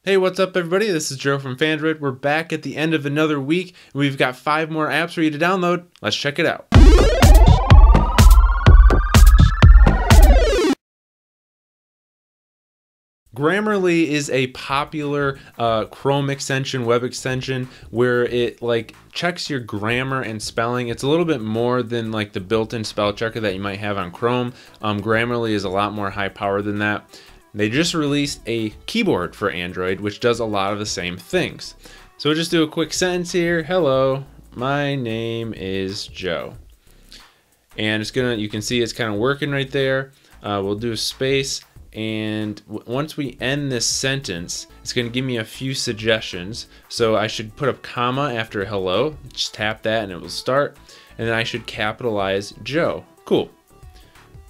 Hey, what's up everybody? This is Joe from Phandroid. We're back at the end of another week, and we've got 5 more apps for you to download. Let's check it out. Grammarly is a popular Chrome extension, web extension, where it checks your grammar and spelling. It's a little bit more than like the built-in spell checker that you might have on Chrome. Grammarly is a lot more high power than that. They just released a keyboard for Android, which does a lot of the same things. So we'll just do a quick sentence here. Hello, my name is Joe. And you can see it's kind of working right there. We'll do a space. And once we end this sentence, it's going to give me a few suggestions. So I should put a comma after hello, just tap that and it will start. And then I should capitalize Joe. Cool.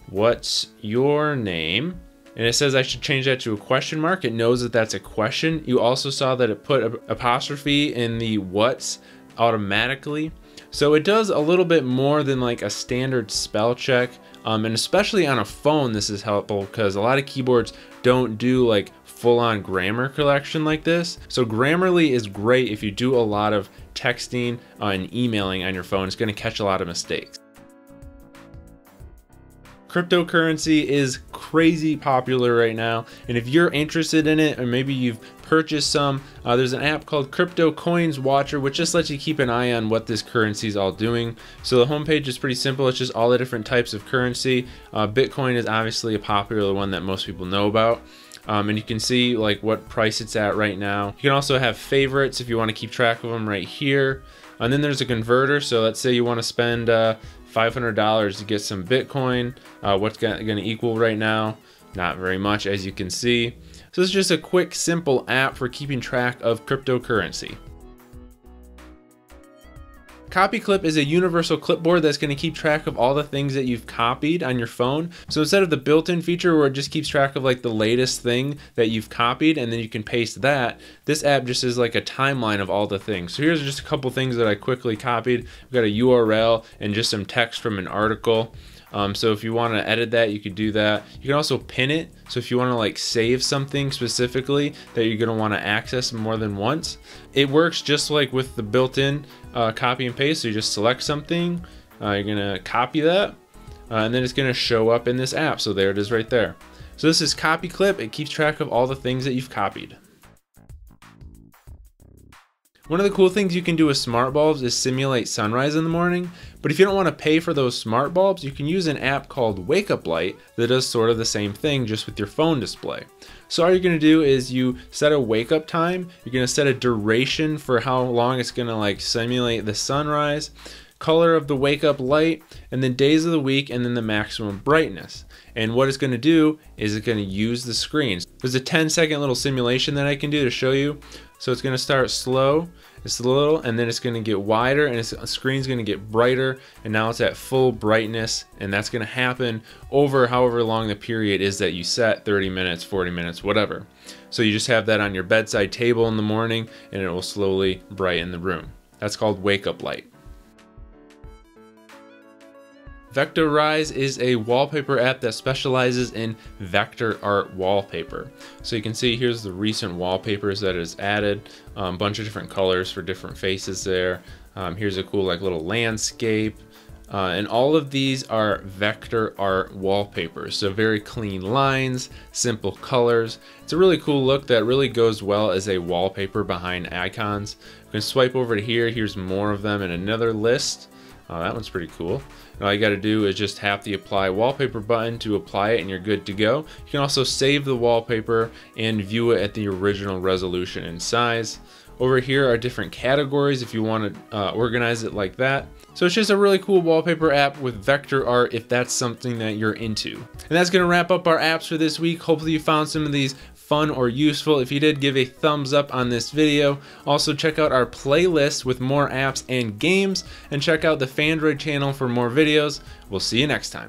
What's your name? And it says I should change that to a question mark. It knows that that's a question. You also saw that it put an apostrophe in the what's automatically. So it does a little bit more than like a standard spell check. And especially on a phone, this is helpful because a lot of keyboards don't do like full-on grammar collection like this. So Grammarly is great if you do a lot of texting and emailing on your phone. It's going to catch a lot of mistakes. Cryptocurrency is crazy popular right now, and if you're interested in it, or maybe you've purchased some, there's an app called Crypto Coins Watcher, which just lets you keep an eye on what this currency is all doing. So the homepage is pretty simple. It's just all the different types of currency. Bitcoin is obviously a popular one that most people know about. And you can see like what price it's at right now. You can also have favorites if you want to keep track of them right here. And then there's a converter. So let's say you want to spend $500 to get some Bitcoin. What's going to equal right now? Not very much, as you can see. So it's just a quick, simple app for keeping track of cryptocurrency. Copy Clip is a universal clipboard that's going to keep track of all the things that you've copied on your phone. So instead of the built-in feature where it just keeps track of like the latest thing that you've copied and then you can paste that, this app just is like a timeline of all the things. So here's just a couple things that I quickly copied. We've got a URL and just some text from an article. So if you want to edit that, you could do that. You can also pin it. So if you want to like save something specifically that you're going to want to access more than once, it works just like with the built-in copy and paste. So you just select something, you're going to copy that, and then it's going to show up in this app. So there it is right there. So this is Copy Clip. It keeps track of all the things that you've copied. One of the cool things you can do with smart bulbs is simulate sunrise in the morning, but if you don't want to pay for those smart bulbs, you can use an app called Wakeup Light that does sort of the same thing just with your phone display. So all you're going to do is you set a wake up time, you're going to set a duration for how long it's going to like simulate the sunrise, color of the wake up light, and then days of the week, and then the maximum brightness. And what it's going to do is it's going to use the screen. There's a 10-second little simulation that I can do to show you. So it's going to start slow, it's little, and then it's going to get wider, and the screen's going to get brighter, and now it's at full brightness, and that's going to happen over however long the period is that you set, 30 minutes, 40 minutes, whatever. So you just have that on your bedside table in the morning, and it will slowly brighten the room. That's called Wake Up Light. VectoRise is a wallpaper app that specializes in vector art wallpaper. So you can see here's the recent wallpapers that is added, a bunch of different colors for different faces there. Here's a cool like little landscape. And all of these are vector art wallpapers. So very clean lines, simple colors. It's a really cool look that really goes well as a wallpaper behind icons. You can swipe over to here, here's more of them in another list. That one's pretty cool. And all you got to do is just tap the apply wallpaper button to apply it and you're good to go. You can also save the wallpaper and view it at the original resolution and size. Over here are different categories if you want to organize it like that. So it's just a really cool wallpaper app with vector art if that's something that you're into. And that's going to wrap up our apps for this week. Hopefully you found some of these fun or useful. If you did, give a thumbs up on this video. Also check out our playlist with more apps and games, and check out the Phandroid channel for more videos. We'll see you next time.